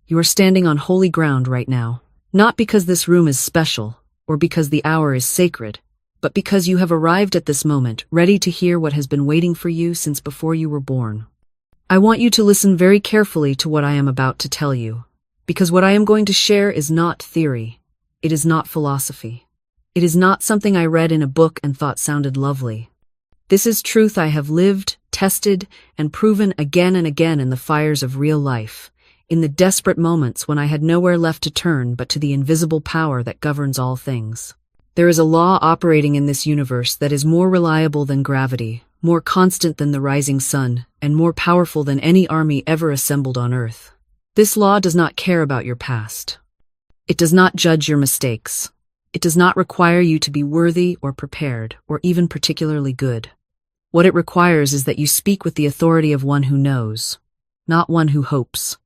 You are standing on holy ground right now. Not because this room is special, or because the hour is sacred, but because you have arrived at this moment, ready to hear what has been waiting for you since before you were born. I want you to listen very carefully to what I am about to tell you, because what I am going to share is not theory. It is not philosophy. It is not something I read in a book and thought sounded lovely. This is truth I have lived, tested, and proven again and again in the fires of real life, in the desperate moments when I had nowhere left to turn but to the invisible power that governs all things. There is a law operating in this universe that is more reliable than gravity, more constant than the rising sun, and more powerful than any army ever assembled on Earth. This law does not care about your past. It does not judge your mistakes. It does not require you to be worthy or prepared, or even particularly good. What it requires is that you speak with the authority of one who knows, not one who hopes,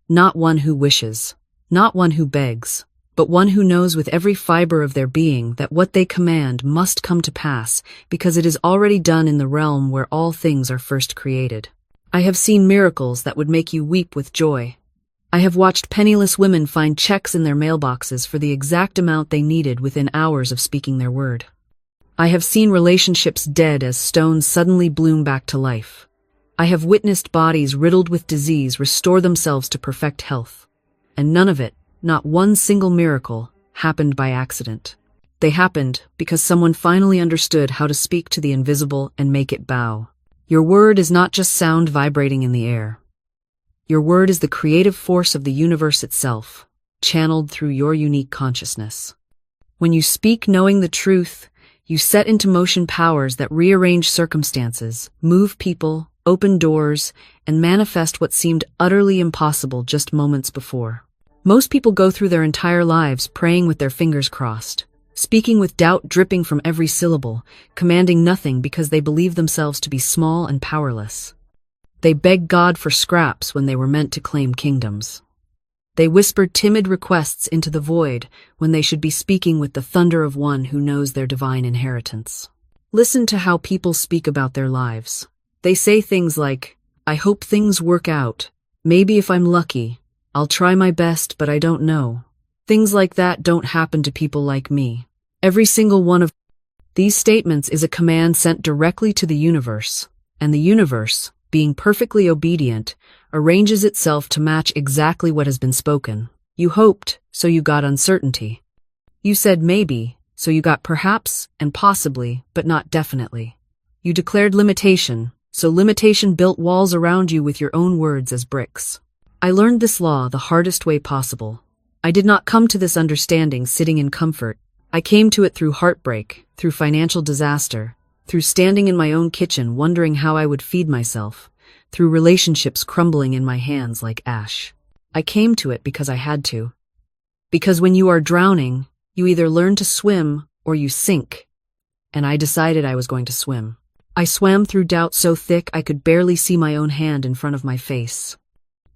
not one who wishes, not one who begs, but one who knows with every fiber of their being that what they command must come to pass because it is already done in the realm where all things are first created. I have seen miracles that would make you weep with joy. I have watched penniless women find checks in their mailboxes for the exact amount they needed within hours of speaking their word. I have seen relationships dead as stones suddenly bloom back to life. I have witnessed bodies riddled with disease restore themselves to perfect health. And none of it, not one single miracle, happened by accident. They happened because someone finally understood how to speak to the invisible and make it bow. Your word is not just sound vibrating in the air. Your word is the creative force of the universe itself, channeled through your unique consciousness. When you speak knowing the truth, you set into motion powers that rearrange circumstances, move people, open doors, and manifest what seemed utterly impossible just moments before. Most people go through their entire lives praying with their fingers crossed, speaking with doubt dripping from every syllable, commanding nothing because they believe themselves to be small and powerless. They beg God for scraps when they were meant to claim kingdoms. They whispered timid requests into the void when they should be speaking with the thunder of one who knows their divine inheritance. Listen to how people speak about their lives. They say things like, "I hope things work out. Maybe if I'm lucky. I'll try my best, but I don't know." Things like that don't happen to people like me. Every single one of these statements is a command sent directly to the universe, and the universe, being perfectly obedient, arranges itself to match exactly what has been spoken. You hoped, so you got uncertainty. You said maybe, so you got perhaps and possibly, but not definitely. You declared limitation, so limitation built walls around you with your own words as bricks. I learned this law the hardest way possible. I did not come to this understanding sitting in comfort. I came to it through heartbreak, through financial disaster, through standing in my own kitchen wondering how I would feed myself, through relationships crumbling in my hands like ash. I came to it because I had to. Because when you are drowning, you either learn to swim or you sink. And I decided I was going to swim. I swam through doubt so thick I could barely see my own hand in front of my face.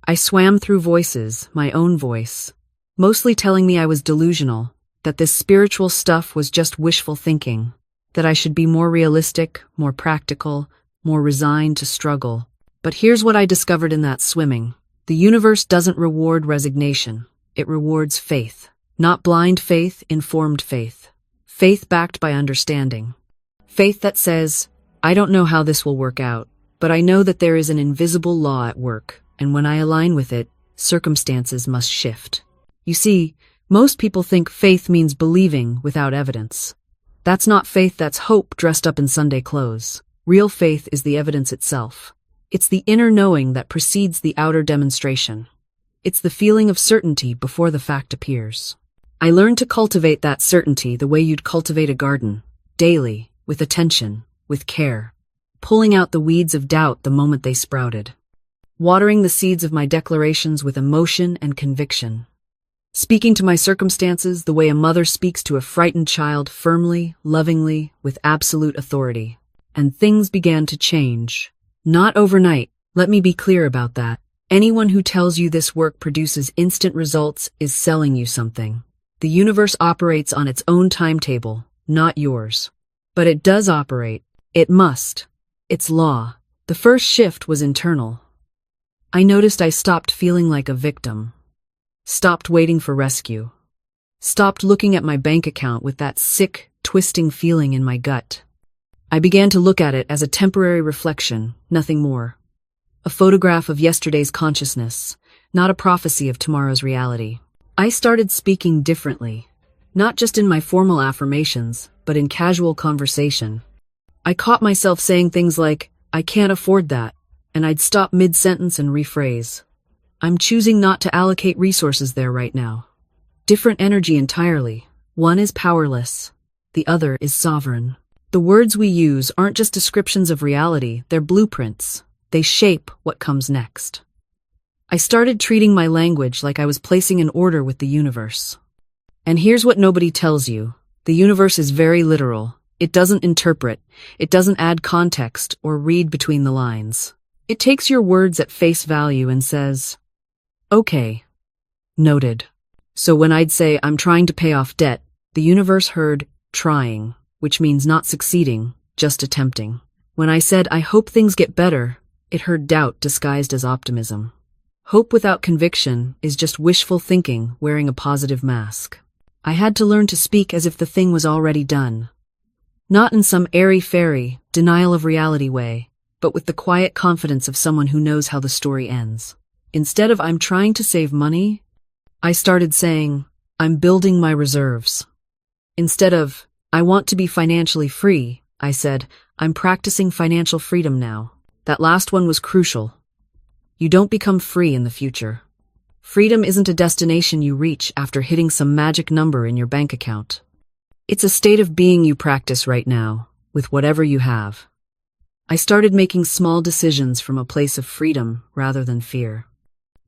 I swam through voices, my own voice, mostly telling me I was delusional, that this spiritual stuff was just wishful thinking, that I should be more realistic, more practical, more resigned to struggle. But here's what I discovered in that swimming. The universe doesn't reward resignation. It rewards faith. Not blind faith, informed faith. Faith backed by understanding. Faith that says, I don't know how this will work out, but I know that there is an invisible law at work, and when I align with it, circumstances must shift. You see, most people think faith means believing without evidence. That's not faith, that's hope dressed up in Sunday clothes. Real faith is the evidence itself. It's the inner knowing that precedes the outer demonstration. It's the feeling of certainty before the fact appears. I learned to cultivate that certainty the way you'd cultivate a garden, daily, with attention, with care, pulling out the weeds of doubt the moment they sprouted, watering the seeds of my declarations with emotion and conviction, speaking to my circumstances the way a mother speaks to a frightened child, firmly, lovingly, with absolute authority. And things began to change. Not overnight, let me be clear about that. Anyone who tells you this work produces instant results is selling you something. The universe operates on its own timetable, not yours. But it does operate. It must. It's law. The first shift was internal. I noticed I stopped feeling like a victim. Stopped waiting for rescue. Stopped looking at my bank account with that sick, twisting feeling in my gut. I began to look at it as a temporary reflection, nothing more. A photograph of yesterday's consciousness, not a prophecy of tomorrow's reality. I started speaking differently, not just in my formal affirmations, but in casual conversation. I caught myself saying things like, "I can't afford that," and I'd stop mid-sentence and rephrase, "I'm choosing not to allocate resources there right now." Different energy entirely. One is powerless. The other is sovereign. The words we use aren't just descriptions of reality, they're blueprints. They shape what comes next. I started treating my language like I was placing an order with the universe. And here's what nobody tells you. The universe is very literal. It doesn't interpret. It doesn't add context or read between the lines. It takes your words at face value and says, "Okay, noted." So when I'd say, "I'm trying to pay off debt," the universe heard trying, which means not succeeding, just attempting. When I said, "I hope things get better," it heard doubt disguised as optimism. Hope without conviction is just wishful thinking wearing a positive mask. I had to learn to speak as if the thing was already done. Not in some airy-fairy, denial of reality way, but with the quiet confidence of someone who knows how the story ends. Instead of "I'm trying to save money," I started saying, "I'm building my reserves." Instead of "I want to be financially free," I said, "I'm practicing financial freedom now." That last one was crucial. You don't become free in the future. Freedom isn't a destination you reach after hitting some magic number in your bank account. It's a state of being you practice right now, with whatever you have. I started making small decisions from a place of freedom rather than fear.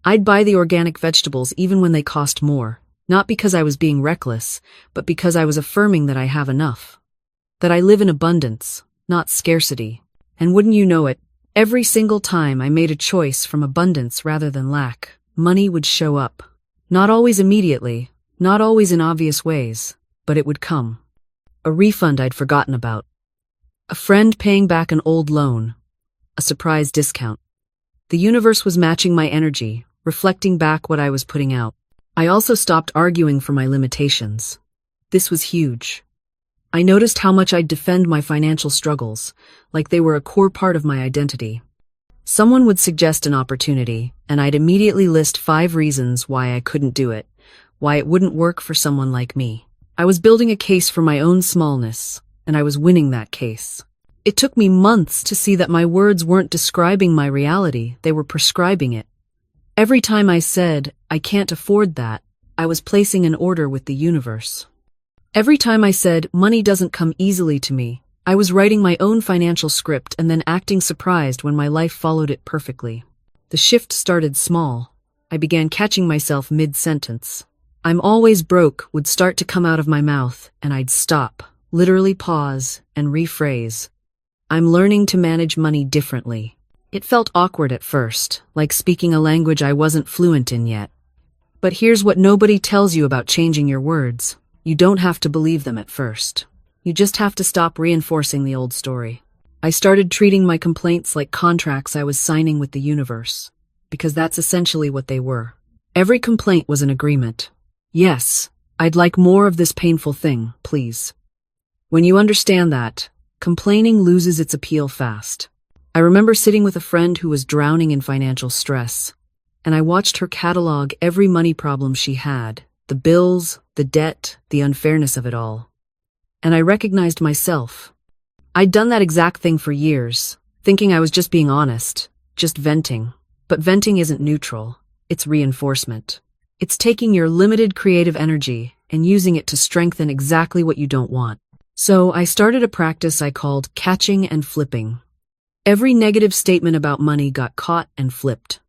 I'd buy the organic vegetables even when they cost more, not because I was being reckless, but because I was affirming that I have enough. That I live in abundance, not scarcity. And wouldn't you know it, every single time I made a choice from abundance rather than lack, money would show up. Not always immediately, not always in obvious ways, but it would come. A refund I'd forgotten about. A friend paying back an old loan. A surprise discount. The universe was matching my energy, reflecting back what I was putting out. I also stopped arguing for my limitations. This was huge. I noticed how much I'd defend my financial struggles, like they were a core part of my identity. Someone would suggest an opportunity, and I'd immediately list 5 reasons why I couldn't do it, why it wouldn't work for someone like me. I was building a case for my own smallness, and I was winning that case. It took me months to see that my words weren't describing my reality, they were prescribing it. Every time I said, "I can't afford that," I was placing an order with the universe. Every time I said, "Money doesn't come easily to me," I was writing my own financial script and then acting surprised when my life followed it perfectly. The shift started small. I began catching myself mid-sentence. "I'm always broke" would start to come out of my mouth, and I'd stop, literally pause, and rephrase. "I'm learning to manage money differently." It felt awkward at first, like speaking a language I wasn't fluent in yet. But here's what nobody tells you about changing your words. You don't have to believe them at first. You just have to stop reinforcing the old story. I started treating my complaints like contracts I was signing with the universe, because that's essentially what they were. Every complaint was an agreement. Yes, I'd like more of this painful thing, please. When you understand that, complaining loses its appeal fast. I remember sitting with a friend who was drowning in financial stress, and I watched her catalog every money problem she had, the bills, the debt, the unfairness of it all. And I recognized myself. I'd done that exact thing for years, thinking I was just being honest, just venting. But venting isn't neutral, it's reinforcement. It's taking your limited creative energy and using it to strengthen exactly what you don't want. So I started a practice I called catching and flipping. Every negative statement about money got caught and flipped.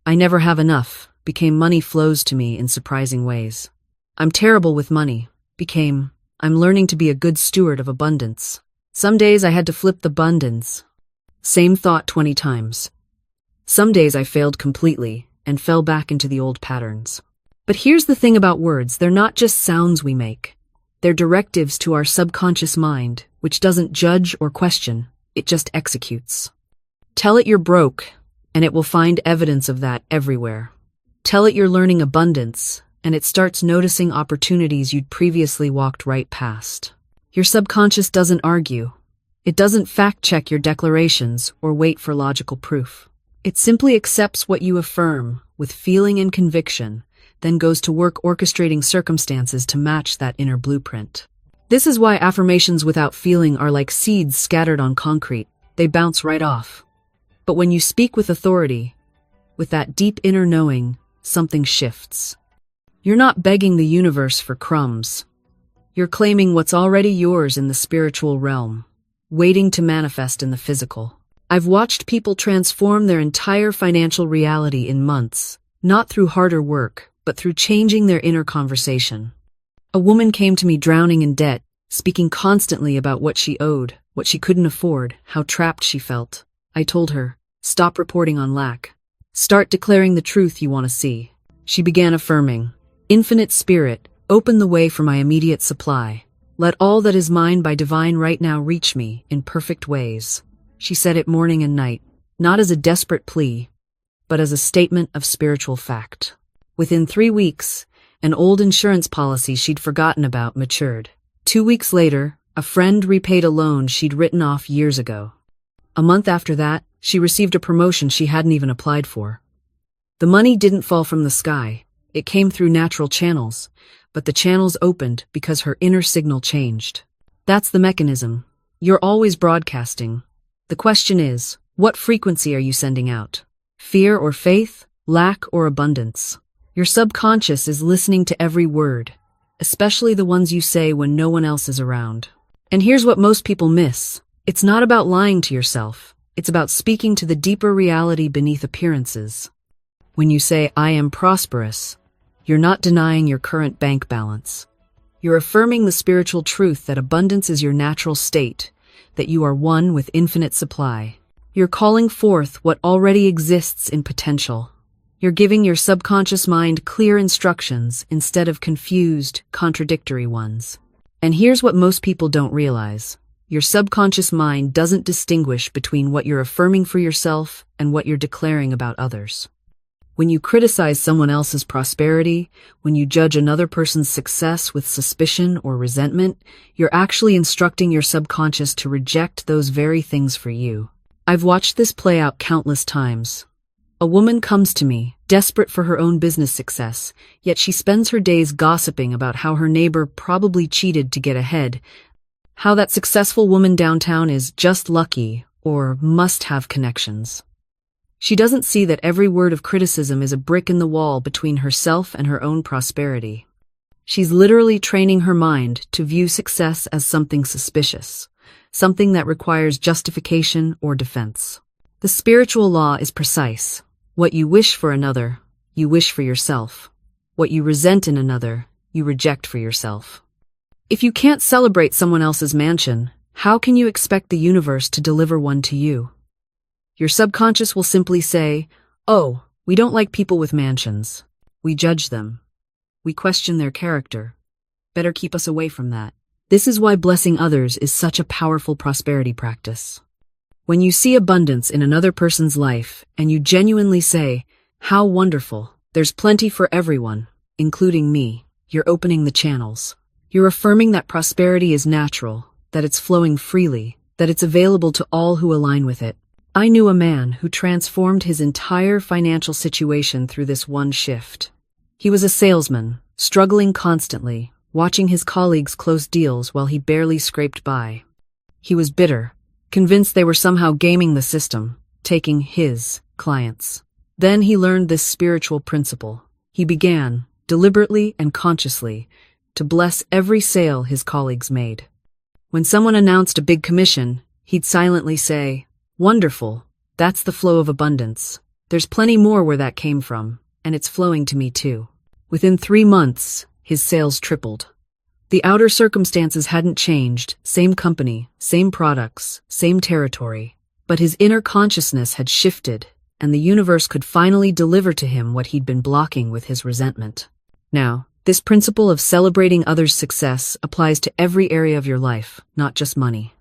"I never have enough" became "money flows to me in surprising ways." "I'm terrible with money" became "I'm learning to be a good steward of abundance." Some days I had to flip the abundance. Same thought 20 times. Some days I failed completely and fell back into the old patterns. But here's the thing about words, they're not just sounds we make. They're directives to our subconscious mind, which doesn't judge or question, it just executes. Tell it you're broke, and it will find evidence of that everywhere. Tell it you're learning abundance, and it starts noticing opportunities you'd previously walked right past. Your subconscious doesn't argue. It doesn't fact-check your declarations or wait for logical proof. It simply accepts what you affirm with feeling and conviction, then goes to work orchestrating circumstances to match that inner blueprint. This is why affirmations without feeling are like seeds scattered on concrete. They bounce right off. But when you speak with authority, with that deep inner knowing, something shifts. You're not begging the universe for crumbs. You're claiming what's already yours in the spiritual realm, waiting to manifest in the physical. I've watched people transform their entire financial reality in months, not through harder work, but through changing their inner conversation. A woman came to me drowning in debt, speaking constantly about what she owed, what she couldn't afford, how trapped she felt. I told her, stop reporting on lack. Start declaring the truth you want to see. She began affirming, Infinite Spirit, open the way for my immediate supply. Let all that is mine by divine right now reach me in perfect ways. She said it morning and night, not as a desperate plea, but as a statement of spiritual fact. Within 3 weeks, an old insurance policy she'd forgotten about matured. 2 weeks later, a friend repaid a loan she'd written off years ago. A month after that, she received a promotion she hadn't even applied for. The money didn't fall from the sky. It came through natural channels, but the channels opened because her inner signal changed. That's the mechanism. You're always broadcasting. The question is, what frequency are you sending out? Fear or faith? Lack or abundance? Your subconscious is listening to every word, especially the ones you say when no one else is around. And here's what most people miss. It's not about lying to yourself. It's about speaking to the deeper reality beneath appearances. When you say, I am prosperous, you're not denying your current bank balance. You're affirming the spiritual truth that abundance is your natural state, that you are one with infinite supply. You're calling forth what already exists in potential. You're giving your subconscious mind clear instructions instead of confused, contradictory ones. And here's what most people don't realize. Your subconscious mind doesn't distinguish between what you're affirming for yourself and what you're declaring about others. When you criticize someone else's prosperity, when you judge another person's success with suspicion or resentment, you're actually instructing your subconscious to reject those very things for you. I've watched this play out countless times. A woman comes to me, desperate for her own business success, yet she spends her days gossiping about how her neighbor probably cheated to get ahead, how that successful woman downtown is just lucky or must have connections. She doesn't see that every word of criticism is a brick in the wall between herself and her own prosperity. She's literally training her mind to view success as something suspicious, something that requires justification or defense. The spiritual law is precise. What you wish for another, you wish for yourself. What you resent in another, you reject for yourself. If you can't celebrate someone else's mansion, how can you expect the universe to deliver one to you? Your subconscious will simply say, oh, we don't like people with mansions. We judge them. We question their character. Better keep us away from that. This is why blessing others is such a powerful prosperity practice. When you see abundance in another person's life and you genuinely say, how wonderful, there's plenty for everyone, including me, you're opening the channels. You're affirming that prosperity is natural, that it's flowing freely, that it's available to all who align with it. I knew a man who transformed his entire financial situation through this one shift. He was a salesman, struggling constantly, watching his colleagues close deals while he barely scraped by. He was bitter, convinced they were somehow gaming the system, taking his clients. Then he learned this spiritual principle. He began, deliberately and consciously, to bless every sale his colleagues made. When someone announced a big commission, he'd silently say, wonderful, that's the flow of abundance. There's plenty more where that came from, and it's flowing to me too. Within 3 months, his sales tripled. The outer circumstances hadn't changed, same company, same products, same territory, but his inner consciousness had shifted, and the universe could finally deliver to him what he'd been blocking with his resentment. Now, this principle of celebrating others' success applies to every area of your life, not just money.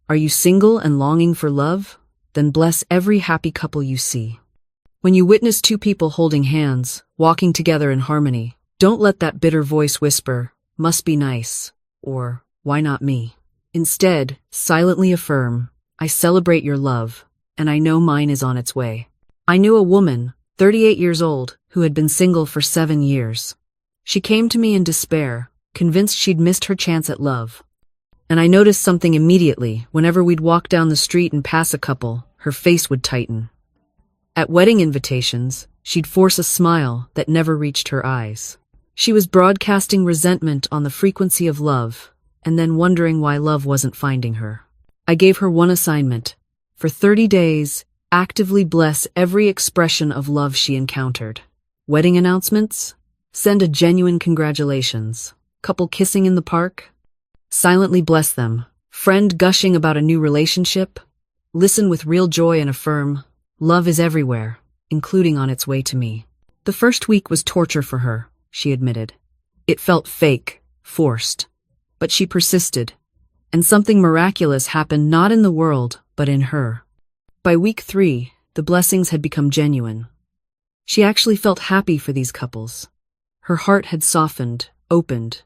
Are you single and longing for love? Then bless every happy couple you see. When you witness two people holding hands, walking together in harmony, don't let that bitter voice whisper, "Must be nice," or "Why not me?" Instead, silently affirm, "I celebrate your love, and I know mine is on its way." I knew a woman, 38 years old, who had been single for 7 years. She came to me in despair, convinced she'd missed her chance at love. And I noticed something immediately. Whenever we'd walk down the street and pass a couple, her face would tighten. At wedding invitations, she'd force a smile that never reached her eyes. She was broadcasting resentment on the frequency of love, and then wondering why love wasn't finding her. I gave her one assignment. For 30 days, actively bless every expression of love she encountered. Wedding announcements? Send a genuine congratulations. Couple kissing in the park? Silently bless them. Friend gushing about a new relationship? Listen with real joy and affirm, "Love is everywhere, including on its way to me." The first week was torture for her, she admitted. It felt fake, forced. But she persisted, and something miraculous happened not in the world, but in her. By week 3, the blessings had become genuine. She actually felt happy for these couples. Her heart had softened, opened.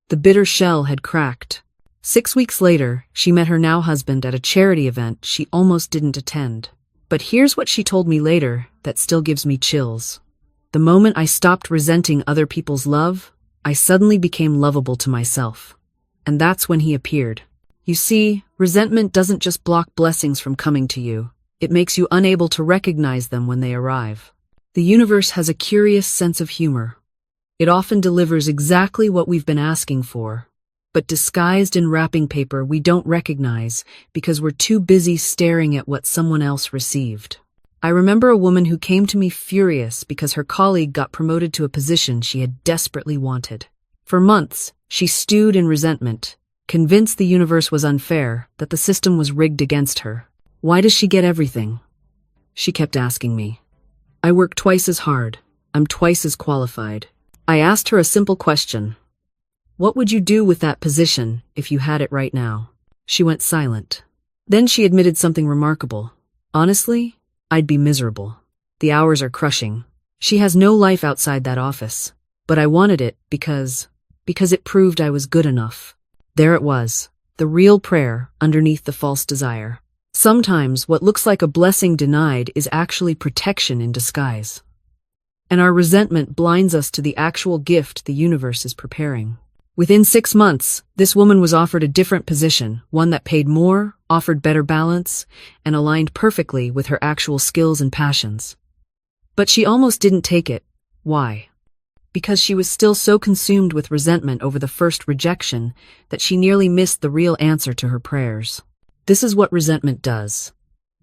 The bitter shell had cracked. 6 weeks later, she met her now husband at a charity event she almost didn't attend. But here's what she told me later that still gives me chills. The moment I stopped resenting other people's love, I suddenly became lovable to myself. And that's when he appeared. You see, resentment doesn't just block blessings from coming to you. It makes you unable to recognize them when they arrive. The universe has a curious sense of humor. It often delivers exactly what we've been asking for, but disguised in wrapping paper we don't recognize because we're too busy staring at what someone else received. I remember a woman who came to me furious because her colleague got promoted to a position she had desperately wanted. For months, she stewed in resentment, convinced the universe was unfair, that the system was rigged against her. "Why does she get everything?" she kept asking me. "I work twice as hard. I'm twice as qualified." I asked her a simple question. "What would you do with that position if you had it right now?" She went silent. Then she admitted something remarkable. "Honestly, I'd be miserable. The hours are crushing. She has no life outside that office. But I wanted it because it proved I was good enough." There it was, the real prayer underneath the false desire. Sometimes what looks like a blessing denied is actually protection in disguise. And our resentment blinds us to the actual gift the universe is preparing. Within 6 months, this woman was offered a different position, one that paid more, offered better balance, and aligned perfectly with her actual skills and passions. But she almost didn't take it. Why? Because she was still so consumed with resentment over the first rejection that she nearly missed the real answer to her prayers. This is what resentment does.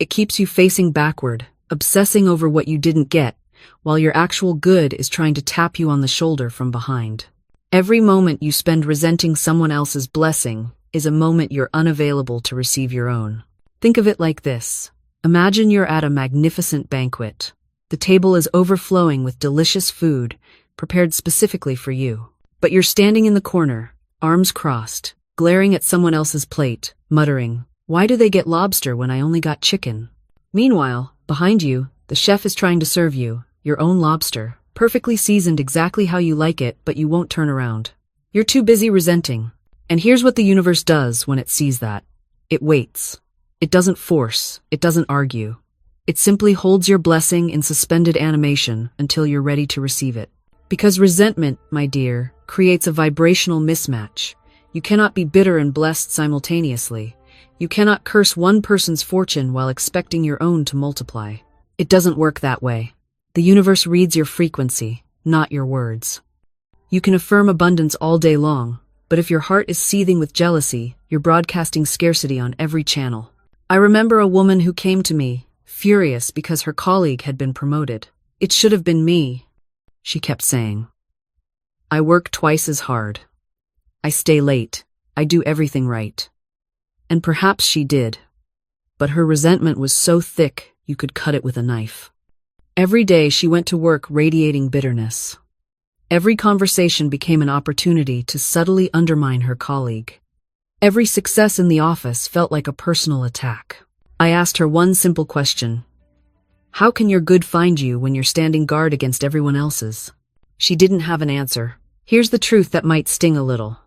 It keeps you facing backward, obsessing over what you didn't get, while your actual good is trying to tap you on the shoulder from behind. Every moment you spend resenting someone else's blessing is a moment you're unavailable to receive your own. Think of it like this. Imagine you're at a magnificent banquet. The table is overflowing with delicious food, prepared specifically for you. But you're standing in the corner, arms crossed, glaring at someone else's plate, muttering, "Why do they get lobster when I only got chicken?" Meanwhile, behind you, the chef is trying to serve you your own lobster, perfectly seasoned exactly how you like it, but you won't turn around. You're too busy resenting. And here's what the universe does when it sees that. It waits. It doesn't force. It doesn't argue. It simply holds your blessing in suspended animation until you're ready to receive it. Because resentment, my dear, creates a vibrational mismatch. You cannot be bitter and blessed simultaneously. You cannot curse one person's fortune while expecting your own to multiply. It doesn't work that way. The universe reads your frequency, not your words. You can affirm abundance all day long, but if your heart is seething with jealousy, you're broadcasting scarcity on every channel. I remember a woman who came to me, furious because her colleague had been promoted. "It should have been me," she kept saying. "I work twice as hard. I stay late. I do everything right." And perhaps she did. But her resentment was so thick you could cut it with a knife. Every day she went to work radiating bitterness. Every conversation became an opportunity to subtly undermine her colleague. Every success in the office felt like a personal attack. I asked her one simple question. How can your good find you when you're standing guard against everyone else's? She didn't have an answer. Here's the truth that might sting a little.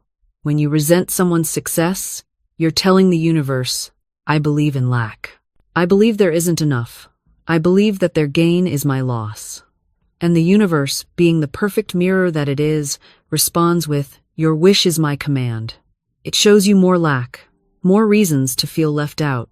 When you resent someone's success, you're telling the universe, I believe in lack. I believe there isn't enough. I believe that their gain is my loss. And the universe, being the perfect mirror that it is, responds with, your wish is my command. It shows you more lack, more reasons to feel left out,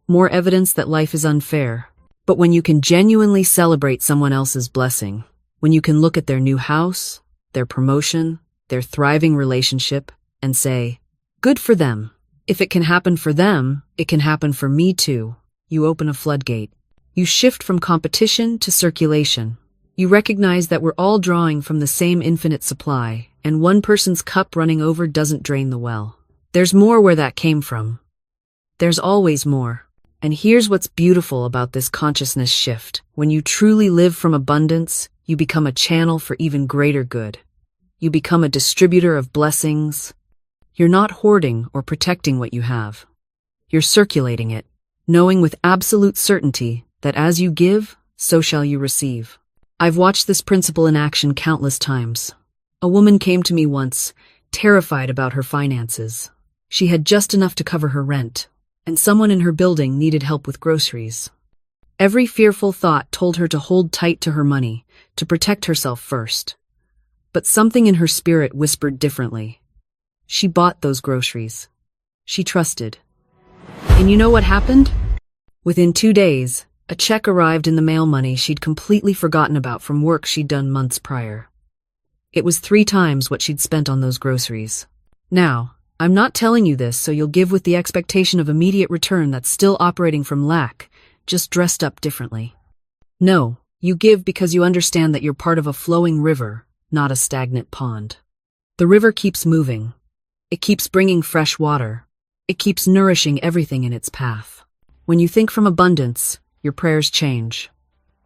more evidence that life is unfair. But when you can genuinely celebrate someone else's blessing, when you can look at their new house, their promotion, their thriving relationship, and say, good for them. If it can happen for them, it can happen for me too. You open a floodgate. You shift from competition to circulation. You recognize that we're all drawing from the same infinite supply, and one person's cup running over doesn't drain the well. There's more where that came from. There's always more. And here's what's beautiful about this consciousness shift. When you truly live from abundance, you become a channel for even greater good. You become a distributor of blessings. You're not hoarding or protecting what you have. You're circulating it, knowing with absolute certainty that as you give, so shall you receive. I've watched this principle in action countless times. A woman came to me once, terrified about her finances. She had just enough to cover her rent, and someone in her building needed help with groceries. Every fearful thought told her to hold tight to her money, to protect herself first. But something in her spirit whispered differently. She bought those groceries. She trusted. And you know what happened? Within 2 days, a check arrived in the mail, money she'd completely forgotten about from work she'd done months prior. It was 3 times what she'd spent on those groceries. Now, I'm not telling you this so you'll give with the expectation of immediate return that's still operating from lack, just dressed up differently. No, you give because you understand that you're part of a flowing river, not a stagnant pond. The river keeps moving. It keeps bringing fresh water. It keeps nourishing everything in its path. When you think from abundance, your prayers change.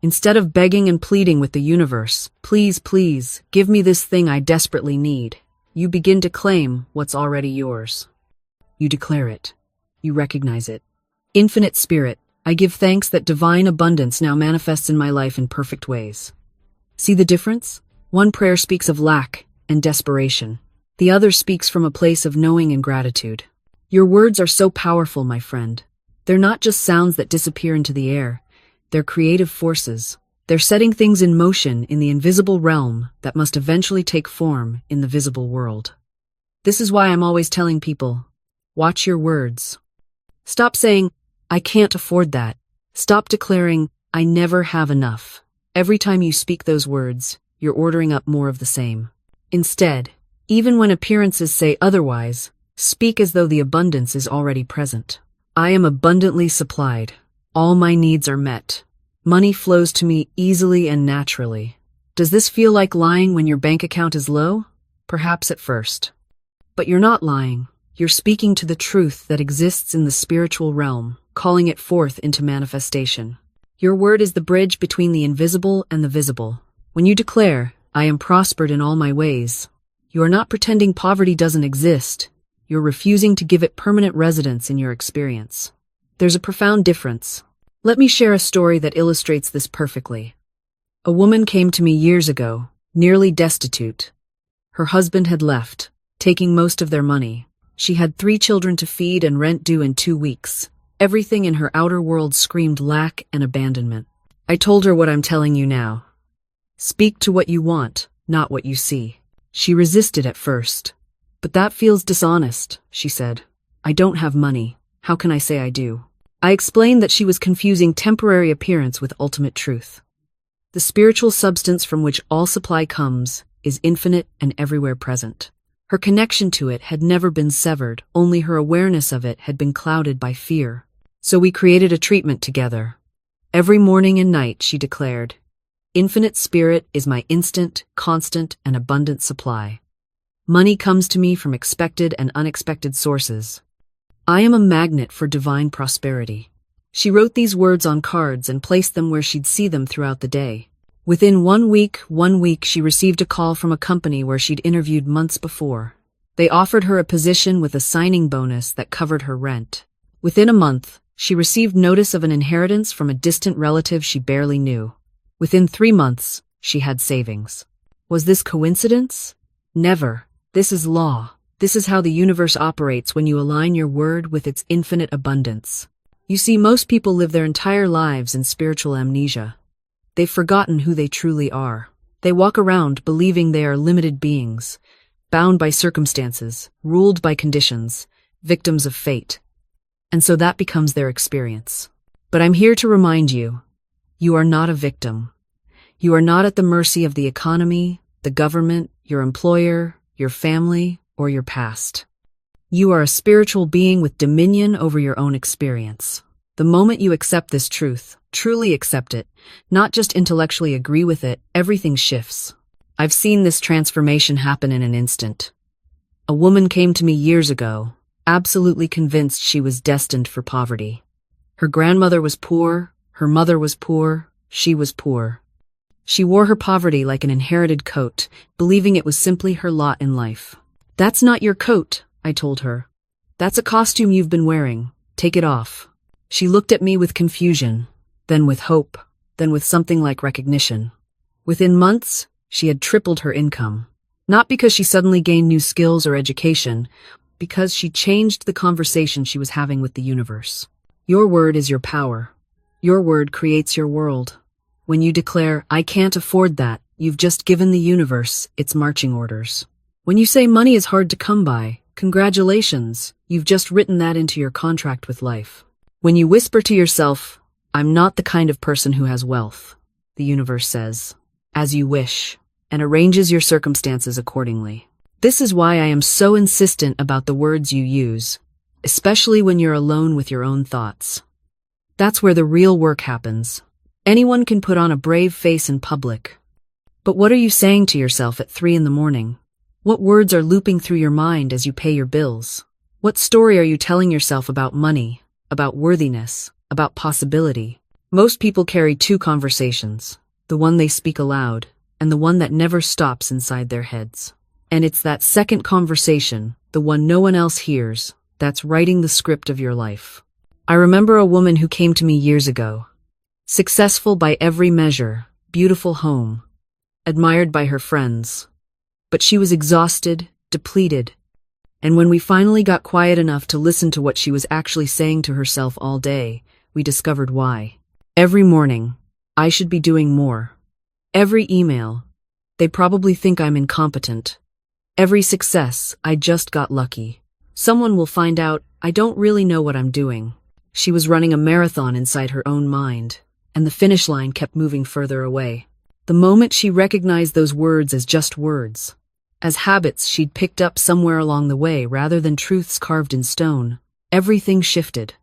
Instead of begging and pleading with the universe, please, please, give me this thing I desperately need, you begin to claim what's already yours. You declare it. You recognize it. Infinite Spirit, I give thanks that divine abundance now manifests in my life in perfect ways. See the difference? One prayer speaks of lack and desperation. The other speaks from a place of knowing and gratitude. Your words are so powerful, my friend. They're not just sounds that disappear into the air. They're creative forces. They're setting things in motion in the invisible realm that must eventually take form in the visible world. This is why I'm always telling people, watch your words. Stop saying, I can't afford that. Stop declaring, I never have enough. Every time you speak those words, you're ordering up more of the same. Instead, even when appearances say otherwise, speak as though the abundance is already present. I am abundantly supplied. All my needs are met. Money flows to me easily and naturally. Does this feel like lying when your bank account is low? Perhaps at first. But you're not lying. You're speaking to the truth that exists in the spiritual realm, calling it forth into manifestation. Your word is the bridge between the invisible and the visible. When you declare, I am prospered in all my ways, you are not pretending poverty doesn't exist. You're refusing to give it permanent residence in your experience. There's a profound difference. Let me share a story that illustrates this perfectly. A woman came to me years ago, nearly destitute. Her husband had left, taking most of their money. She had 3 children to feed and rent due in 2 weeks. Everything in her outer world screamed lack and abandonment. I told her what I'm telling you now. Speak to what you want, not what you see. She resisted at first. But that feels dishonest, she said. I don't have money. How can I say I do? I explained that she was confusing temporary appearance with ultimate truth. The spiritual substance from which all supply comes is infinite and everywhere present. Her connection to it had never been severed, only her awareness of it had been clouded by fear. So we created a treatment together. Every morning and night, she declared, Infinite Spirit is my instant, constant, and abundant supply. Money comes to me from expected and unexpected sources. I am a magnet for divine prosperity. She wrote these words on cards and placed them where she'd see them throughout the day. Within 1 week, she received a call from a company where she'd interviewed months before. They offered her a position with a signing bonus that covered her rent. Within a month, She received notice of an inheritance from a distant relative she barely knew. Within 3 months, she had savings. Was this coincidence? Never. This is law. This is how the universe operates when you align your word with its infinite abundance. You see, most people live their entire lives in spiritual amnesia. They've forgotten who they truly are. They walk around believing they are limited beings, bound by circumstances, ruled by conditions, victims of fate. And so that becomes their experience. But I'm here to remind you, you are not a victim. You are not at the mercy of the economy, the government, your employer, your family, or your past. You are a spiritual being with dominion over your own experience. The moment you accept this truth, truly accept it, not just intellectually agree with it, everything shifts. I've seen this transformation happen in an instant. A woman came to me years ago, absolutely convinced she was destined for poverty. Her grandmother was poor, her mother was poor, she was poor. She wore her poverty like an inherited coat, believing it was simply her lot in life. "That's not your coat," I told her. "That's a costume you've been wearing. Take it off." She looked at me with confusion, then with hope, then with something like recognition. Within months, she had tripled her income. Not because she suddenly gained new skills or education, because she changed the conversation she was having with the universe. Your word is your power. Your word creates your world. When you declare, "I can't afford that," you've just given the universe its marching orders. When you say money is hard to come by, congratulations, you've just written that into your contract with life. When you whisper to yourself, "I'm not the kind of person who has wealth," the universe says, "as you wish," and arranges your circumstances accordingly. This is why I am so insistent about the words you use, especially when you're alone with your own thoughts. That's where the real work happens. Anyone can put on a brave face in public. But what are you saying to yourself at 3 in the morning? What words are looping through your mind as you pay your bills? What story are you telling yourself about money, about worthiness, about possibility? Most people carry 2 conversations, the one they speak aloud, and the one that never stops inside their heads. And it's that second conversation, the one no one else hears, that's writing the script of your life. I remember a woman who came to me years ago. Successful by every measure, beautiful home, admired by her friends. But she was exhausted, depleted. And when we finally got quiet enough to listen to what she was actually saying to herself all day, we discovered why. Every morning, "I should be doing more." Every email, "They probably think I'm incompetent." Every success, "I just got lucky." Someone will find out, "I don't really know what I'm doing." She was running a marathon inside her own mind, and the finish line kept moving further away. The moment she recognized those words as just words, as habits she'd picked up somewhere along the way rather than truths carved in stone, everything shifted.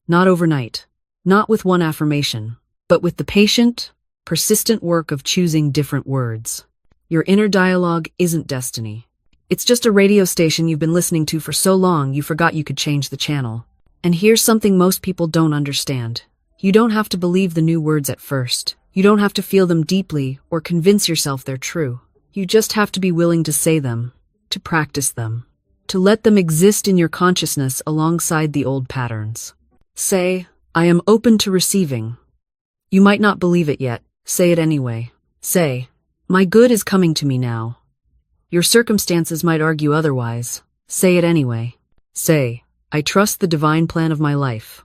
Not overnight, not with one affirmation, but with the patient, persistent work of choosing different words. Your inner dialogue isn't destiny. It's just a radio station you've been listening to for so long you forgot you could change the channel. And here's something most people don't understand. You don't have to believe the new words at first. You don't have to feel them deeply or convince yourself they're true. You just have to be willing to say them, to practice them, to let them exist in your consciousness alongside the old patterns. Say, "I am open to receiving." You might not believe it yet. Say it anyway. Say, "My good is coming to me now." Your circumstances might argue otherwise. Say it anyway. Say, "I trust the divine plan of my life."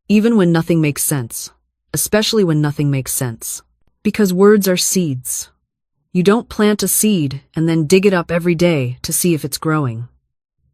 Even when nothing makes sense. Especially when nothing makes sense. Because words are seeds. You don't plant a seed and then dig it up every day to see if it's growing.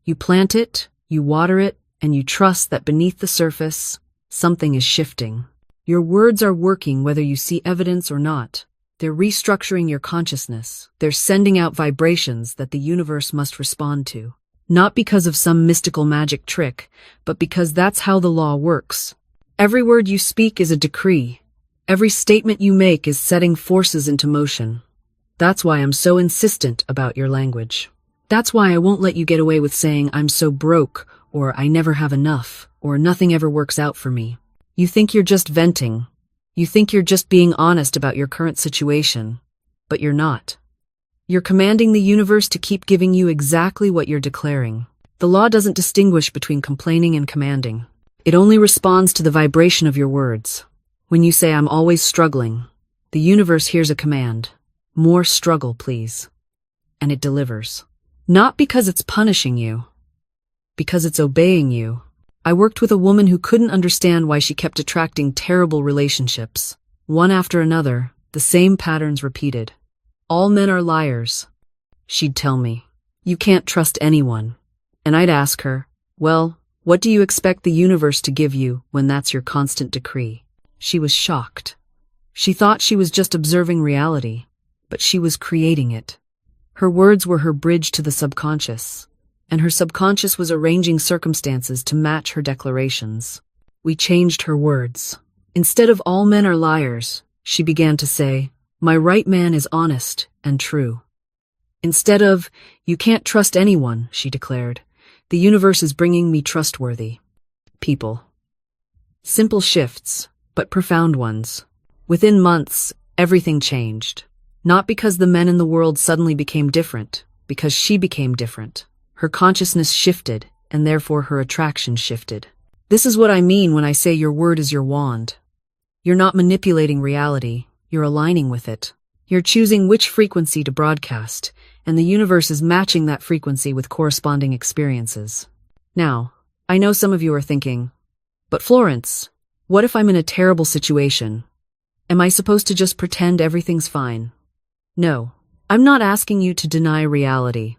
You plant it, you water it, and you trust that beneath the surface, something is shifting. Your words are working whether you see evidence or not. They're restructuring your consciousness. They're sending out vibrations that the universe must respond to. Not because of some mystical magic trick, but because that's how the law works. Every word you speak is a decree. Every statement you make is setting forces into motion. That's why I'm so insistent about your language. That's why I won't let you get away with saying "I'm so broke," or "I never have enough," or "nothing ever works out for me." You think you're just venting. You think you're just being honest about your current situation, but you're not. You're commanding the universe to keep giving you exactly what you're declaring. The law doesn't distinguish between complaining and commanding. It only responds to the vibration of your words. When you say, "I'm always struggling," the universe hears a command. "More struggle, please." And it delivers. Not because it's punishing you, because it's obeying you. I worked with a woman who couldn't understand why she kept attracting terrible relationships. One after another, the same patterns repeated. "All men are liars," she'd tell me. "You can't trust anyone." And I'd ask her, "Well, what do you expect the universe to give you when that's your constant decree?" She was shocked. She thought she was just observing reality, but she was creating it. Her words were her bridge to the subconscious, and her subconscious was arranging circumstances to match her declarations. We changed her words. Instead of "all men are liars," she began to say, "My right man is honest and true." Instead of "you can't trust anyone," she declared, "the universe is bringing me trustworthy people." Simple shifts, but profound ones. Within months, everything changed. Not because the men in the world suddenly became different, because she became different. Her consciousness shifted, and therefore her attraction shifted. This is what I mean when I say your word is your wand. You're not manipulating reality, you're aligning with it. You're choosing which frequency to broadcast, and the universe is matching that frequency with corresponding experiences. Now, I know some of you are thinking, "But Florence, what if I'm in a terrible situation? Am I supposed to just pretend everything's fine?" No, I'm not asking you to deny reality.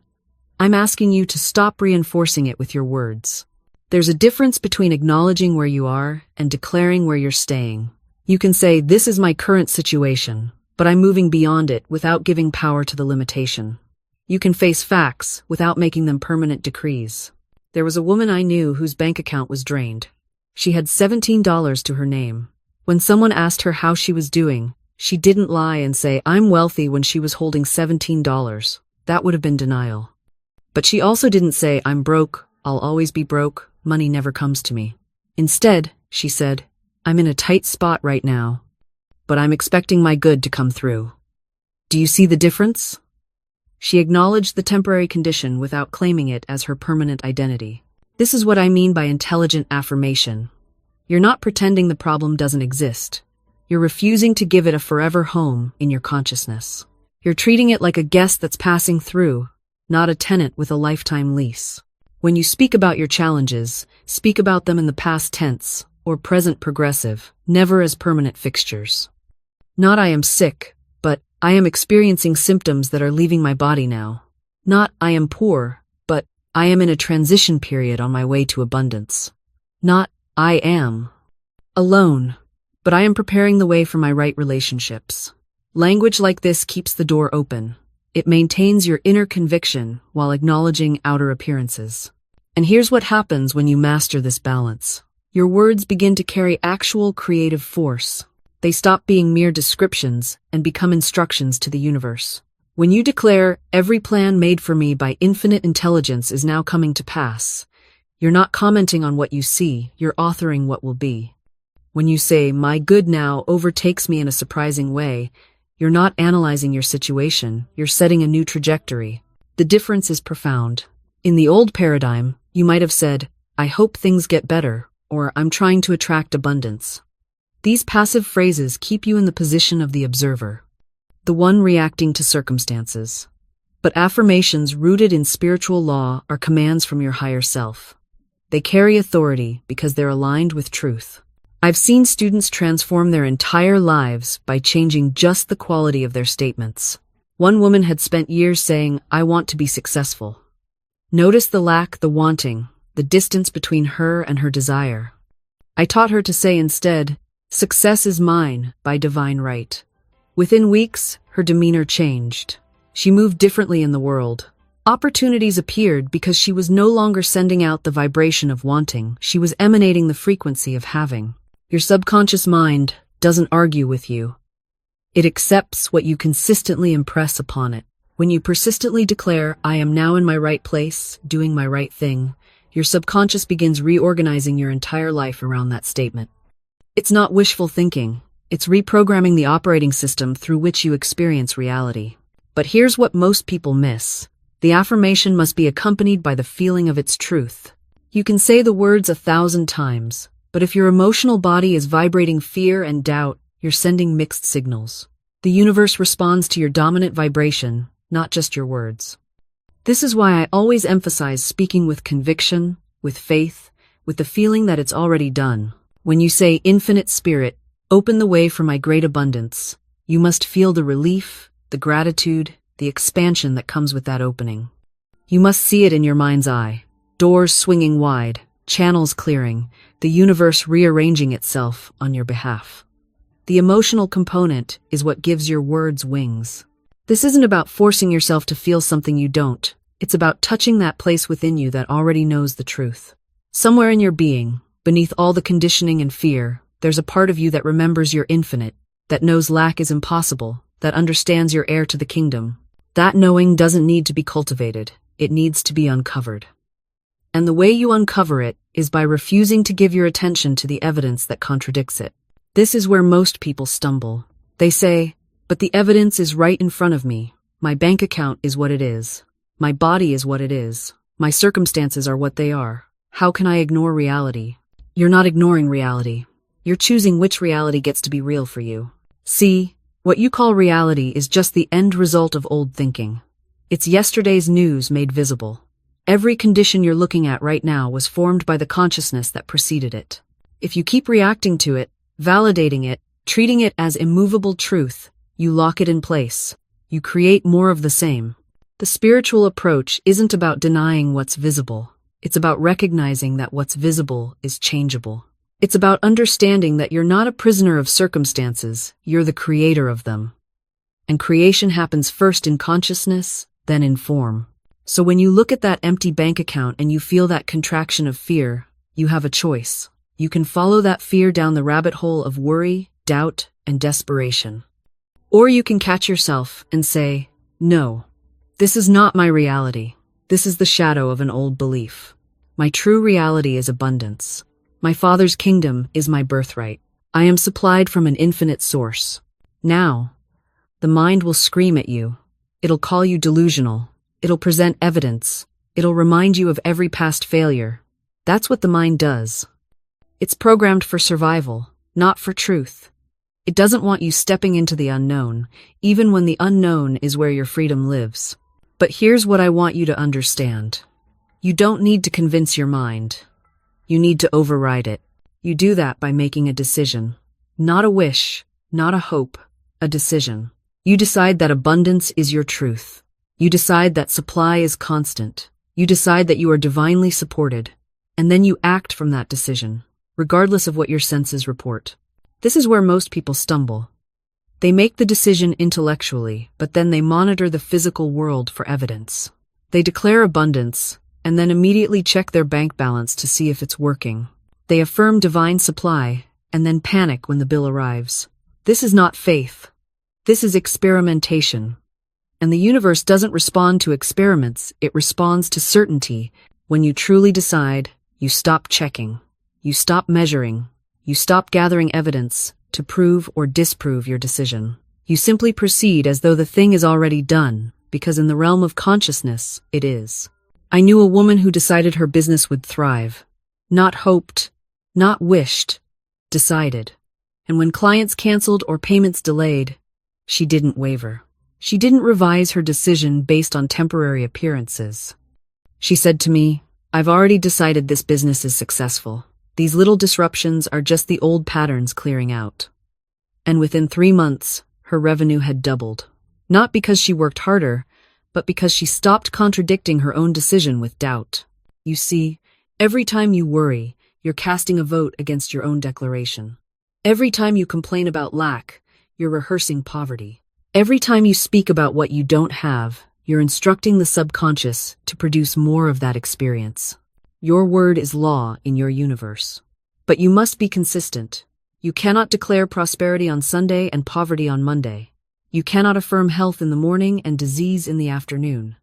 I'm asking you to stop reinforcing it with your words. There's a difference between acknowledging where you are and declaring where you're staying. You can say, "This is my current situation, but I'm moving beyond it without giving power to the limitation." You can face facts without making them permanent decrees. There was a woman I knew whose bank account was drained. She had $17 to her name. When someone asked her how she was doing, she didn't lie and say, "I'm wealthy," when she was holding $17. That would have been denial. But she also didn't say, "I'm broke, I'll always be broke, money never comes to me." Instead, she said, "I'm in a tight spot right now, but I'm expecting my good to come through." Do you see the difference? She acknowledged the temporary condition without claiming it as her permanent identity. This is what I mean by intelligent affirmation. You're not pretending the problem doesn't exist. You're refusing to give it a forever home in your consciousness. You're treating it like a guest that's passing through, not a tenant with a lifetime lease. When you speak about your challenges, speak about them in the past tense or present progressive, never as permanent fixtures. Not "I am sick," but "I am experiencing symptoms that are leaving my body now." Not "I am poor," but "I am in a transition period on my way to abundance." Not "I am alone," but "I am preparing the way for my right relationships." Language like this keeps the door open. It maintains your inner conviction while acknowledging outer appearances. And here's what happens when you master this balance. Your words begin to carry actual creative force. They stop being mere descriptions and become instructions to the universe. When you declare, "Every plan made for me by infinite intelligence is now coming to pass," you're not commenting on what you see, you're authoring what will be. When you say, "My good now overtakes me in a surprising way," you're not analyzing your situation, you're setting a new trajectory. The difference is profound. In the old paradigm, you might have said, "I hope things get better," or "I'm trying to attract abundance." These passive phrases keep you in the position of the observer, the one reacting to circumstances. But affirmations rooted in spiritual law are commands from your higher self. They carry authority because they're aligned with truth. I've seen students transform their entire lives by changing just the quality of their statements. One woman had spent years saying, "I want to be successful." Notice the lack, the wanting, the distance between her and her desire. I taught her to say instead, "Success is mine by divine right." Within weeks, her demeanor changed. She moved differently in the world. Opportunities appeared because she was no longer sending out the vibration of wanting, she was emanating the frequency of having. Your subconscious mind doesn't argue with you. It accepts what you consistently impress upon it. When you persistently declare, "I am now in my right place, doing my right thing," your subconscious begins reorganizing your entire life around that statement. It's not wishful thinking. It's reprogramming the operating system through which you experience reality. But here's what most people miss. The affirmation must be accompanied by the feeling of its truth. You can say the words 1,000 times, But if your emotional body is vibrating fear and doubt, you're sending mixed signals. The universe responds to your dominant vibration, not just your words. This is why I always emphasize speaking with conviction, with faith, with the feeling that it's already done. When you say, "Infinite Spirit, open the way for my great abundance," you must feel the relief, the gratitude, the expansion that comes with that opening. You must see it in your mind's eye. Doors swinging wide, channels clearing, the universe rearranging itself on your behalf. The emotional component is what gives your words wings. This isn't about forcing yourself to feel something you don't. It's about touching that place within you that already knows the truth. Somewhere in your being, beneath all the conditioning and fear, there's a part of you that remembers you're infinite, that knows lack is impossible, that understands you're heir to the kingdom. That knowing doesn't need to be cultivated. It needs to be uncovered. And the way you uncover it is by refusing to give your attention to the evidence that contradicts it. This is where most people stumble. They say, "But the evidence is right in front of me. My bank account is what it is. My body is what it is. My circumstances are what they are. How can I ignore reality?" You're not ignoring reality. You're choosing which reality gets to be real for you. See, what you call reality is just the end result of old thinking. It's yesterday's news made visible. Every condition you're looking at right now was formed by the consciousness that preceded it. If you keep reacting to it, validating it, treating it as immovable truth, you lock it in place. You create more of the same. The spiritual approach isn't about denying what's visible. It's about recognizing that what's visible is changeable. It's about understanding that you're not a prisoner of circumstances, you're the creator of them. And creation happens first in consciousness, then in form. So when you look at that empty bank account and you feel that contraction of fear, you have a choice. You can follow that fear down the rabbit hole of worry, doubt, and desperation. Or you can catch yourself and say, "No, this is not my reality. This is the shadow of an old belief. My true reality is abundance. My Father's kingdom is my birthright. I am supplied from an infinite source." Now, the mind will scream at you. It'll call you delusional. It'll present evidence. It'll remind you of every past failure. That's what the mind does. It's programmed for survival, not for truth. It doesn't want you stepping into the unknown, even when the unknown is where your freedom lives. But here's what I want you to understand. You don't need to convince your mind. You need to override it. You do that by making a decision. Not a wish, not a hope, a decision. You decide that abundance is your truth. You decide that supply is constant. You decide that you are divinely supported. And then you act from that decision, regardless of what your senses report. This is where most people stumble. They make the decision intellectually, but then they monitor the physical world for evidence. They declare abundance, and then immediately check their bank balance to see if it's working. They affirm divine supply, and then panic when the bill arrives. This is not faith. This is experimentation. And the universe doesn't respond to experiments, it responds to certainty. When you truly decide, you stop checking. You stop measuring. You stop gathering evidence to prove or disprove your decision. You simply proceed as though the thing is already done, because in the realm of consciousness, it is. I knew a woman who decided her business would thrive. Not hoped, not wished, decided. And when clients canceled or payments delayed, she didn't waver. She didn't revise her decision based on temporary appearances. She said to me, "I've already decided this business is successful. These little disruptions are just the old patterns clearing out." And within 3 months, her revenue had doubled. Not because she worked harder, but because she stopped contradicting her own decision with doubt. You see, every time you worry, you're casting a vote against your own declaration. Every time you complain about lack, you're rehearsing poverty. Every time you speak about what you don't have, you're instructing the subconscious to produce more of that experience. Your word is law in your universe. But you must be consistent. You cannot declare prosperity on Sunday and poverty on Monday. You cannot affirm health in the morning and disease in the afternoon.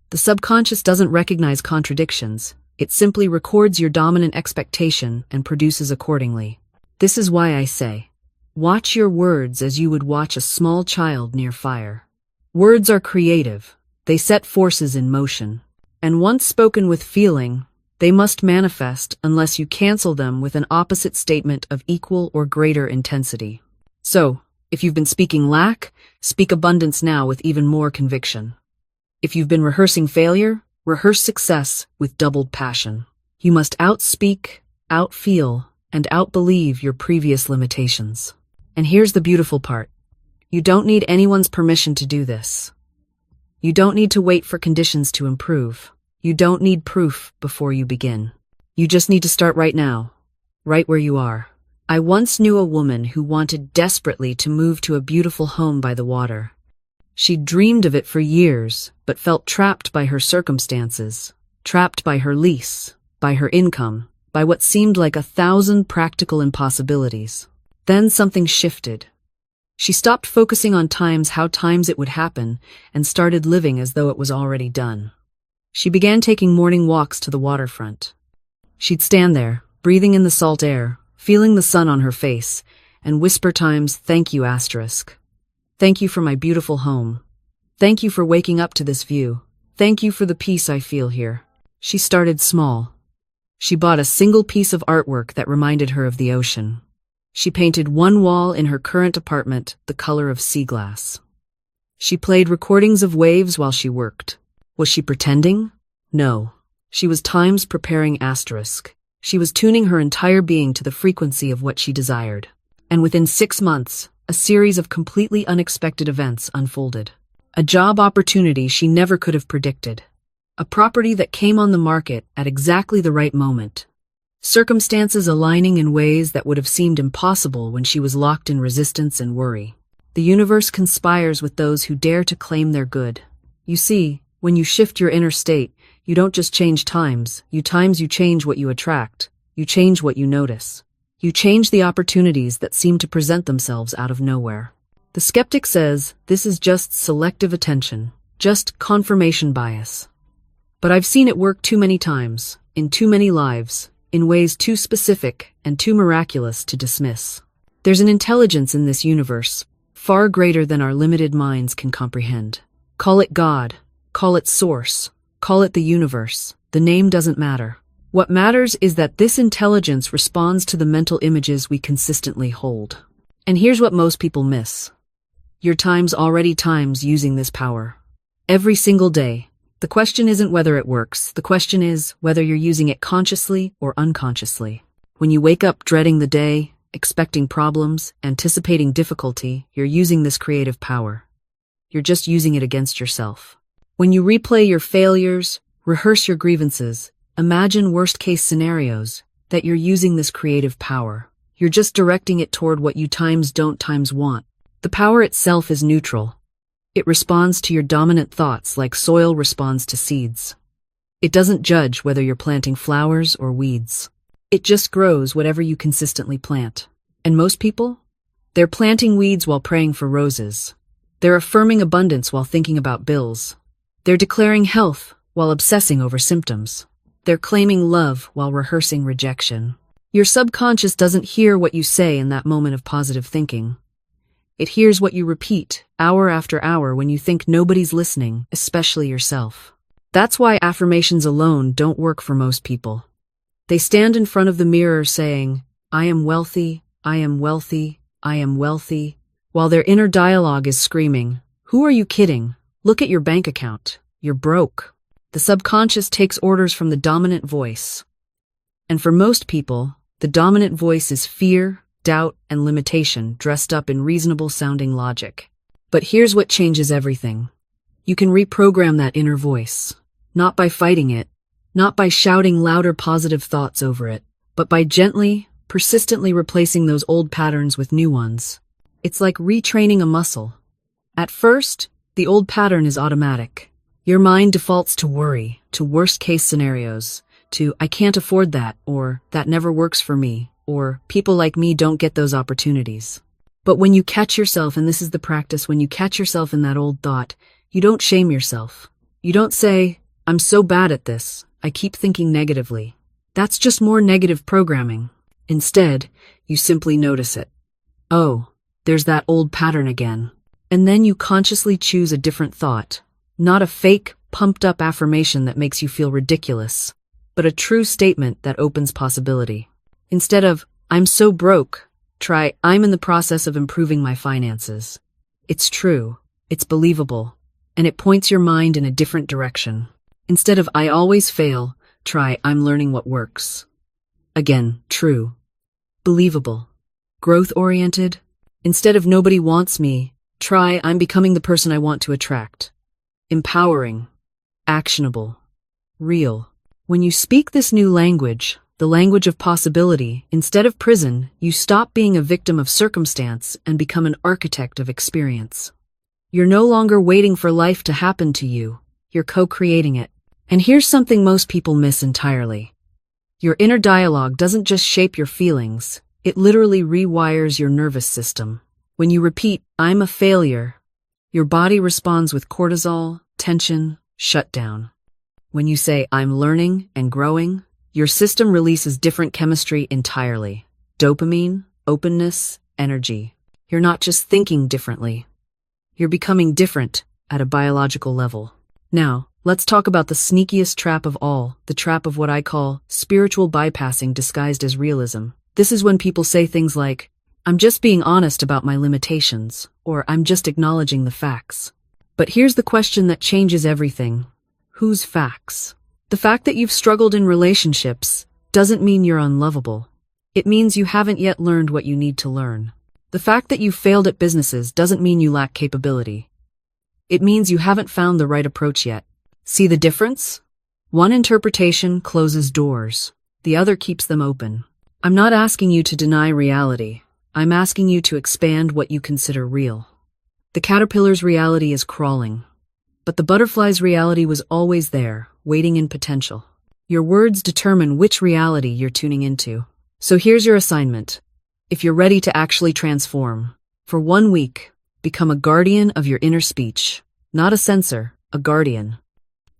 The subconscious doesn't recognize contradictions. It simply records your dominant expectation and produces accordingly. This is why I say, watch your words as you would watch a small child near fire. Words are creative. They set forces in motion. And once spoken with feeling, They must manifest unless you cancel them with an opposite statement of equal or greater intensity. So, if you've been speaking lack, speak abundance now with even more conviction. If you've been rehearsing failure, rehearse success with doubled passion. You must outspeak, outfeel, and outbelieve your previous limitations. And here's the beautiful part. You don't need anyone's permission to do this. You don't need to wait for conditions to improve. You don't need proof before you begin. You just need to start right now, right where you are. I once knew a woman who wanted desperately to move to a beautiful home by the water. She'd dreamed of it for years, but felt trapped by her circumstances, trapped by her lease, by her income, by what seemed like 1,000 practical impossibilities. Then something shifted. She stopped focusing on how times it would happen, and started living as though it was already done. She began taking morning walks to the waterfront. She'd stand there, breathing in the salt air, feeling the sun on her face, and whisper times, "Thank you, asterisk. Thank you for my beautiful home. Thank you for waking up to this view. Thank you for the peace I feel here." She started small. She bought a single piece of artwork that reminded her of the ocean. She painted one wall in her current apartment the color of sea glass. She played recordings of waves while she worked. Was she pretending? No. She was times preparing asterisk. She was tuning her entire being to the frequency of what she desired. And within 6 months, a series of completely unexpected events unfolded. A job opportunity she never could have predicted. A property that came on the market at exactly the right moment. Circumstances aligning in ways that would have seemed impossible when she was locked in resistance and worry. The universe conspires with those who dare to claim their good. You see, when you shift your inner state, you don't just change times, you change what you attract. You change what you notice. You change the opportunities that seem to present themselves out of nowhere. The skeptic says, this is just selective attention, just confirmation bias. But I've seen it work too many times, in too many lives, in ways too specific and too miraculous to dismiss. There's an intelligence in this universe, far greater than our limited minds can comprehend. Call it God, call it Source, call it the universe. The name doesn't matter. What matters is that this intelligence responds to the mental images we consistently hold. And here's what most people miss. Your time's already using this power. Every single day. The question isn't whether it works. The question is whether you're using it consciously or unconsciously. When you wake up dreading the day, expecting problems, anticipating difficulty, you're using this creative power. You're just using it against yourself. When you replay your failures, rehearse your grievances, imagine worst-case scenarios, that you're using this creative power. You're just directing it toward what you don't want. The power itself is neutral. It responds to your dominant thoughts like soil responds to seeds. It doesn't judge whether you're planting flowers or weeds. It just grows whatever you consistently plant. And most people? They're planting weeds while praying for roses. They're affirming abundance while thinking about bills. They're declaring health while obsessing over symptoms. They're claiming love while rehearsing rejection. Your subconscious doesn't hear what you say in that moment of positive thinking. It hears what you repeat, hour after hour, when you think nobody's listening, especially yourself. That's why affirmations alone don't work for most people. They stand in front of the mirror saying, "I am wealthy, I am wealthy, I am wealthy," while their inner dialogue is screaming, "Who are you kidding? Look at your bank account. You're broke." The subconscious takes orders from the dominant voice. And for most people, the dominant voice is fear, doubt, and limitation dressed up in reasonable-sounding logic. But here's what changes everything. You can reprogram that inner voice, not by fighting it, not by shouting louder positive thoughts over it, but by gently, persistently replacing those old patterns with new ones. It's like retraining a muscle. At first, the old pattern is automatic. Your mind defaults to worry, to worst-case scenarios, to "I can't afford that," or "that never works for me," or "people like me don't get those opportunities." But when you catch yourself, and this is the practice, when you catch yourself in that old thought, you don't shame yourself. You don't say, "I'm so bad at this, I keep thinking negatively." That's just more negative programming. Instead, you simply notice it. Oh, there's that old pattern again. And then you consciously choose a different thought. Not a fake, pumped-up affirmation that makes you feel ridiculous, but a true statement that opens possibility. Instead of, I'm so broke, try, I'm in the process of improving my finances. It's true, it's believable, and it points your mind in a different direction. Instead of, I always fail, try, I'm learning what works. Again, true, believable, growth-oriented. Instead of, nobody wants me, try, I'm becoming the person I want to attract. Empowering, actionable, real. When you speak this new language, the language of possibility, instead of prison, you stop being a victim of circumstance and become an architect of experience. You're no longer waiting for life to happen to you, you're co-creating it. And here's something most people miss entirely. Your inner dialogue doesn't just shape your feelings, it literally rewires your nervous system. When you repeat, I'm a failure, your body responds with cortisol, tension, shutdown. When you say, I'm learning and growing, your system releases different chemistry entirely. Dopamine, openness, energy. You're not just thinking differently. You're becoming different at a biological level. Now, let's talk about the sneakiest trap of all, the trap of what I call spiritual bypassing disguised as realism. This is when people say things like, I'm just being honest about my limitations, or I'm just acknowledging the facts. But here's the question that changes everything. Whose facts? The fact that you've struggled in relationships doesn't mean you're unlovable. It means you haven't yet learned what you need to learn. The fact that you've failed at businesses doesn't mean you lack capability. It means you haven't found the right approach yet. See the difference? One interpretation closes doors. The other keeps them open. I'm not asking you to deny reality. I'm asking you to expand what you consider real. The caterpillar's reality is crawling. But the butterfly's reality was always there, waiting in potential. Your words determine which reality you're tuning into. So here's your assignment. If you're ready to actually transform, for 1 week, become a guardian of your inner speech. Not a censor, a guardian.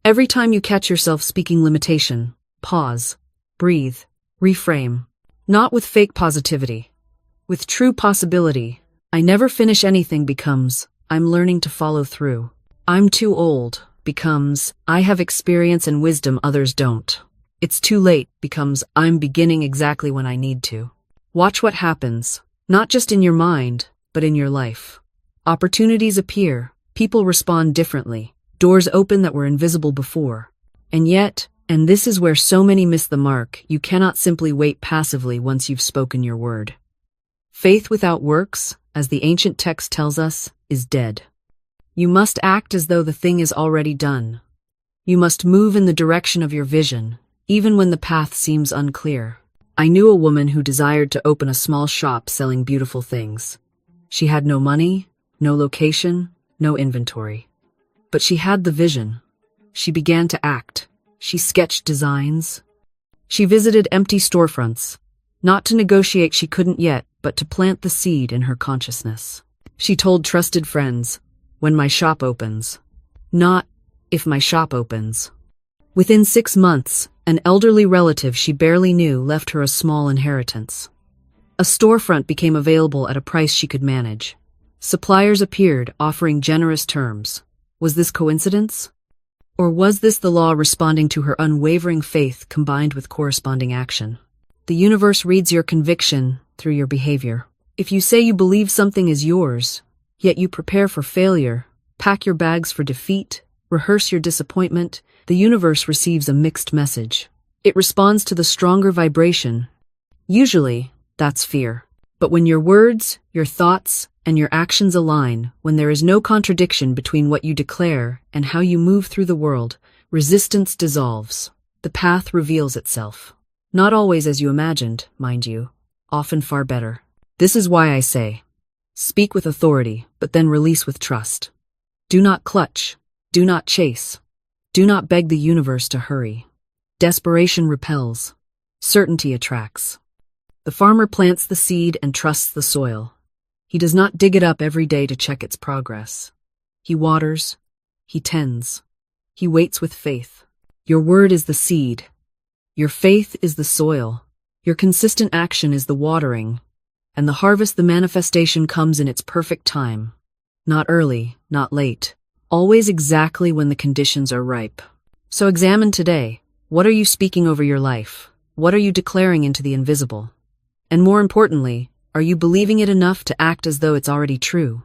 Every time you catch yourself speaking limitation, pause, breathe, reframe. Not with fake positivity. With true possibility. I never finish anything becomes, I'm learning to follow through. I'm too old becomes, I have experience and wisdom others don't. It's too late becomes, I'm beginning exactly when I need to. Watch what happens, not just in your mind, but in your life. Opportunities appear, people respond differently, doors open that were invisible before. And yet, and this is where so many miss the mark, you cannot simply wait passively once you've spoken your word. Faith without works, as the ancient text tells us, is dead. You must act as though the thing is already done. You must move in the direction of your vision, even when the path seems unclear. I knew a woman who desired to open a small shop selling beautiful things. She had no money, no location, no inventory. But she had the vision. She began to act. She sketched designs. She visited empty storefronts, not to negotiate she couldn't yet, but to plant the seed in her consciousness. She told trusted friends, when my shop opens. Not, if my shop opens. Within 6 months, an elderly relative she barely knew left her a small inheritance. A storefront became available at a price she could manage. Suppliers appeared, offering generous terms. Was this coincidence? Or was this the law responding to her unwavering faith combined with corresponding action? The universe reads your conviction through your behavior. If you say you believe something is yours, yet you prepare for failure, pack your bags for defeat, rehearse your disappointment, the universe receives a mixed message. It responds to the stronger vibration. Usually, that's fear. But when your words, your thoughts, and your actions align, when there is no contradiction between what you declare and how you move through the world, resistance dissolves. The path reveals itself. Not always as you imagined, mind you, often far better. This is why I say, speak with authority, but then release with trust. Do not clutch. Do not chase. Do not beg the universe to hurry. Desperation repels. Certainty attracts. The farmer plants the seed and trusts the soil. He does not dig it up every day to check its progress. He waters. He tends. He waits with faith. Your word is the seed. Your faith is the soil. Your consistent action is the watering. And the harvest, the manifestation, comes in its perfect time. Not early, not late. Always exactly when the conditions are ripe. So examine today. What are you speaking over your life? What are you declaring into the invisible? And more importantly, are you believing it enough to act as though it's already true?